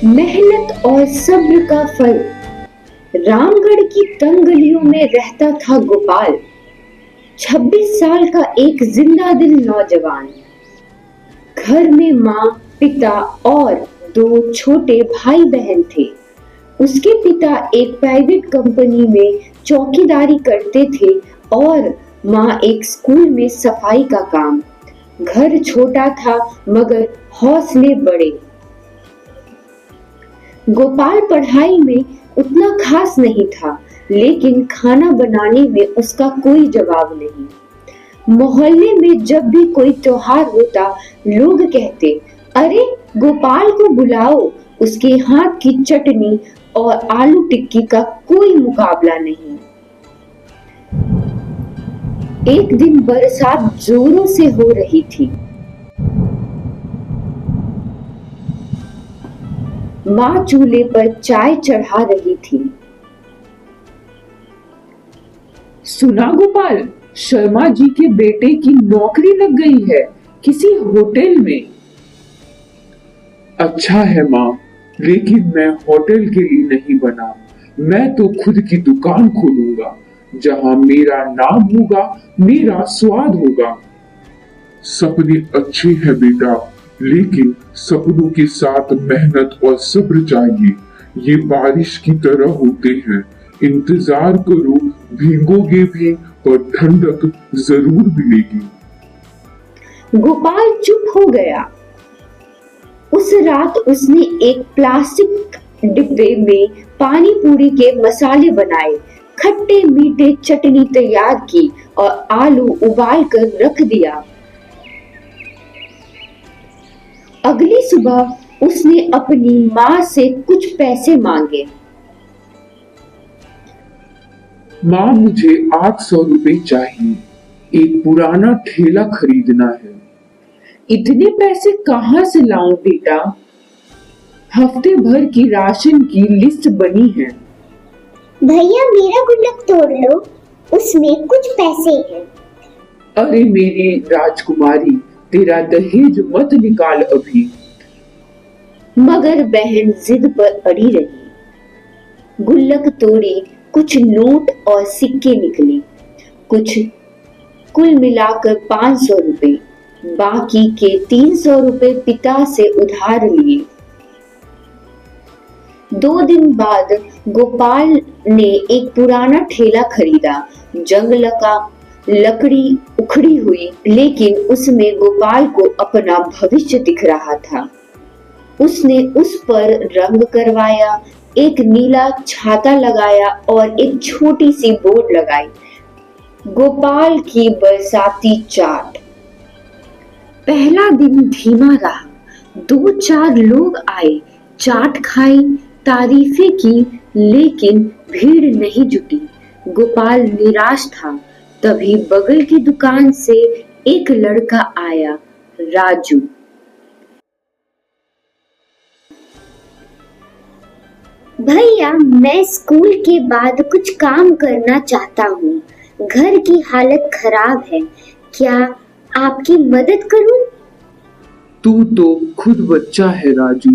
मेहनत और सब्र का फल। रामगढ़ की तंग गलियों में रहता था गोपाल, 26 साल का एक जिंदा दिल नौजवान। घर में माँ, पिता और दो छोटे भाई बहन थे। उसके पिता एक प्राइवेट कंपनी में चौकीदारी करते थे और माँ एक स्कूल में सफाई का काम। घर छोटा था मगर हौसले बड़े। गोपाल पढ़ाई में उतना खास नहीं था, लेकिन खाना बनाने में उसका कोई जवाब नहीं। मोहल्ले में जब भी कोई त्योहार होता, लोग कहते, अरे गोपाल को बुलाओ, उसके हाथ की चटनी और आलू टिक्की का कोई मुकाबला नहीं। एक दिन बरसात जोरों से हो रही थी। माँ चूल्हे पर चाय चढ़ा रही थी। सुना गोपाल, शर्मा जी के बेटे की नौकरी लग गई है किसी होटल में। अच्छा है माँ, लेकिन मैं होटल के लिए नहीं बना। मैं तो खुद की दुकान खोलूंगा, जहाँ मेरा नाम होगा, मेरा स्वाद होगा। सपने अच्छे हैं बेटा, लेकिन सपनों के साथ मेहनत और सब्र चाहिए। ये बारिश की तरह होते हैं, इंतजार करो, भीगोगे भी पर ठंडक जरूर मिलेगी। गोपाल चुप हो गया। उस रात उसने एक प्लास्टिक डिब्बे में पानी पूरी के मसाले बनाए, खट्टे मीठे चटनी तैयार की और आलू उबाल कर रख दिया। अगली सुबह उसने अपनी माँ से कुछ पैसे मांगे। माँ, मुझे 800 रुपए चाहिए, एक पुराना ठेला खरीदना है। इतने पैसे कहाँ से लाऊं बेटा? हफ्ते भर की राशन की लिस्ट बनी है। भैया मेरा गुल्लक तोड़ लो, उसमें कुछ पैसे हैं। अरे मेरी राजकुमारी, तेरा दहेज मत निकाल अभी। मगर बहन जिद पर अड़ी रही। गुल्लक तोड़ी, कुछ नोट और सिक्के निकले, कुल मिलाकर 500 रुपए। बाकी के 300 रुपए पिता से उधार लिए। 2 दिन बाद गोपाल ने एक पुराना ठेला खरीदा। जंगल का लकड़ी उखड़ी हुई, लेकिन उसमें गोपाल को अपना भविष्य दिख रहा था। उसने उस पर रंग करवाया, एक नीला छाता लगाया और एक छोटी सी बोर्ड लगाई, गोपाल की बरसाती चाट। पहला दिन धीमा रहा। 2-4 लोग आए, चाट खाई, तारीफें की, लेकिन भीड़ नहीं जुटी। गोपाल निराश था। तभी बगल की दुकान से एक लड़का आया, राजू। भैया मैं स्कूल के बाद कुछ काम करना चाहता हूँ। घर की हालत खराब है, क्या आपकी मदद करूँ? तू तो खुद बच्चा है राजू।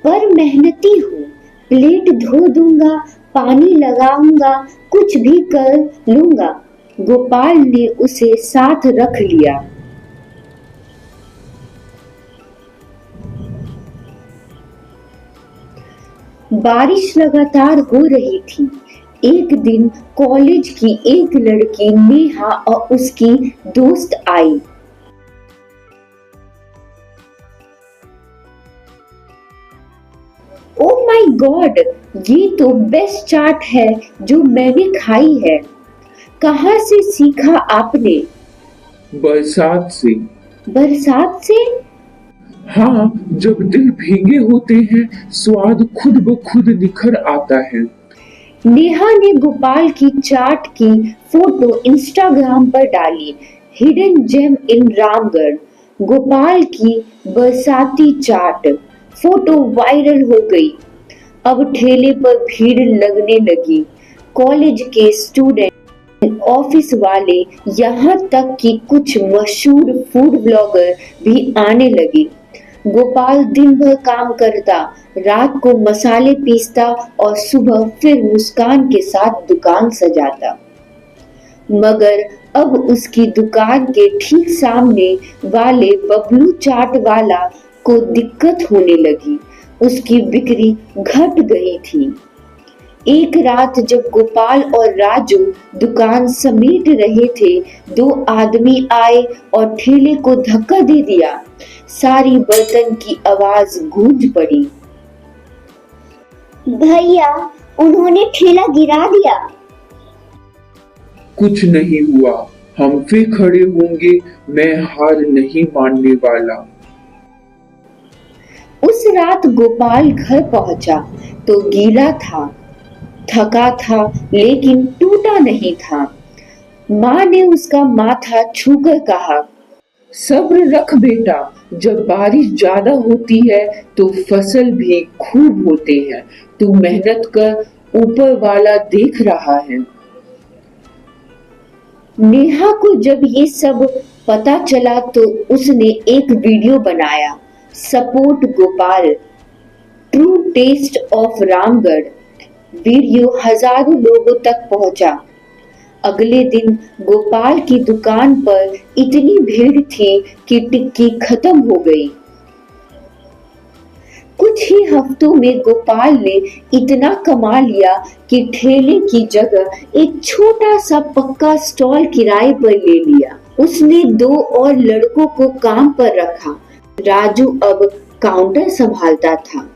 पर मेहनती हूँ, प्लेट धो दूंगा, पानी लगाऊंगा, कुछ भी कर लूंगा। गोपाल ने उसे साथ रख लिया। बारिश लगातार हो रही थी। एक दिन कॉलेज की एक लड़की नेहा और उसकी दोस्त आई। ओह माय गॉड, ये तो बेस्ट चाट है जो मैंने खाई है। कहाँ से सीखा आपने? बरसात से। बरसात से? हाँ, जब दिल भीगे होते हैं, स्वाद खुद ब खुद निखर आता है। नेहा ने गोपाल की चाट की फोटो इंस्टाग्राम पर डाली, हिडन जेम इन रामगढ़। गोपाल की बरसाती चाट फोटो वायरल हो गई। अब ठेले पर भीड़ लगने लगी। कॉलेज के स्टूडेंट, ऑफिस वाले, यहाँ तक कि कुछ मशहूर फूड ब्लॉगर भी आने लगे। गोपाल दिन भर काम करता, रात को मसाले पीसता और सुबह फिर मुस्कान के साथ दुकान सजाता। मगर अब उसकी दुकान के ठीक सामने वाले बबलू चाट वाला को दिक्कत होने लगी। उसकी बिक्री घट गई थी। एक रात जब गोपाल और राजू दुकान समेट रहे थे, दो आदमी आए और ठेले को धक्का दे दिया। सारी बर्तन की आवाज गूंज पड़ी। भैया, उन्होंने ठेला गिरा दिया। कुछ नहीं हुआ, हम फिर खड़े होंगे, मैं हार नहीं मानने वाला। उस रात गोपाल घर पहुंचा तो गीला था, थका था, लेकिन टूटा नहीं था। माँ ने उसका माथा छूकर कहा, सब्र रख बेटा, जब बारिश ज्यादा होती है तो फसल भी खूब होते हैं। तू मेहनत कर, ऊपर वाला देख रहा है। नेहा को जब ये सब पता चला तो उसने एक वीडियो बनाया, support Gopal, true test of Ramgarh. Video हजारों लोगों तक पहुंचा। अगले दिन गोपाल की दुकान पर इतनी भीड़ थी कि टिक्की खत्म हो गई। कुछ ही हफ्तों में गोपाल ने इतना कमा लिया कि ठेले की जगह एक छोटा सा पक्का स्टॉल किराए पर ले लिया। उसने दो और लड़कों को काम पर रखा। राजू अब काउंटर संभालता था।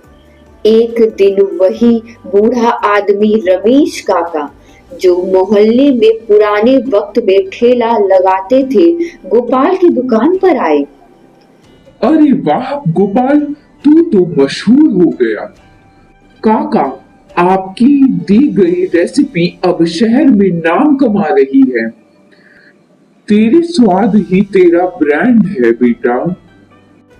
एक दिन वही बूढ़ा आदमी रमेश काका, जो मोहल्ले में पुराने वक्त में ठेला लगाते थे, गोपाल की दुकान पर आए। अरे वाह गोपाल, तू तो मशहूर हो गया। काका, आपकी दी गई रेसिपी अब शहर में नाम कमा रही है। तेरे स्वाद ही तेरा ब्रांड है बेटा।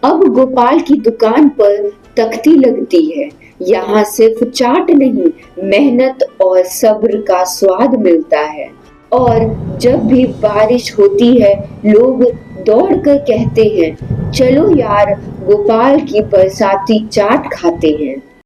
अब गोपाल की दुकान पर तख्ती लगती है। यहाँ सिर्फ चाट नहीं, मेहनत और सब्र का स्वाद मिलता है। और जब भी बारिश होती है, लोग दौड़कर कहते हैं, चलो यार, गोपाल की बरसाती चाट खाते हैं।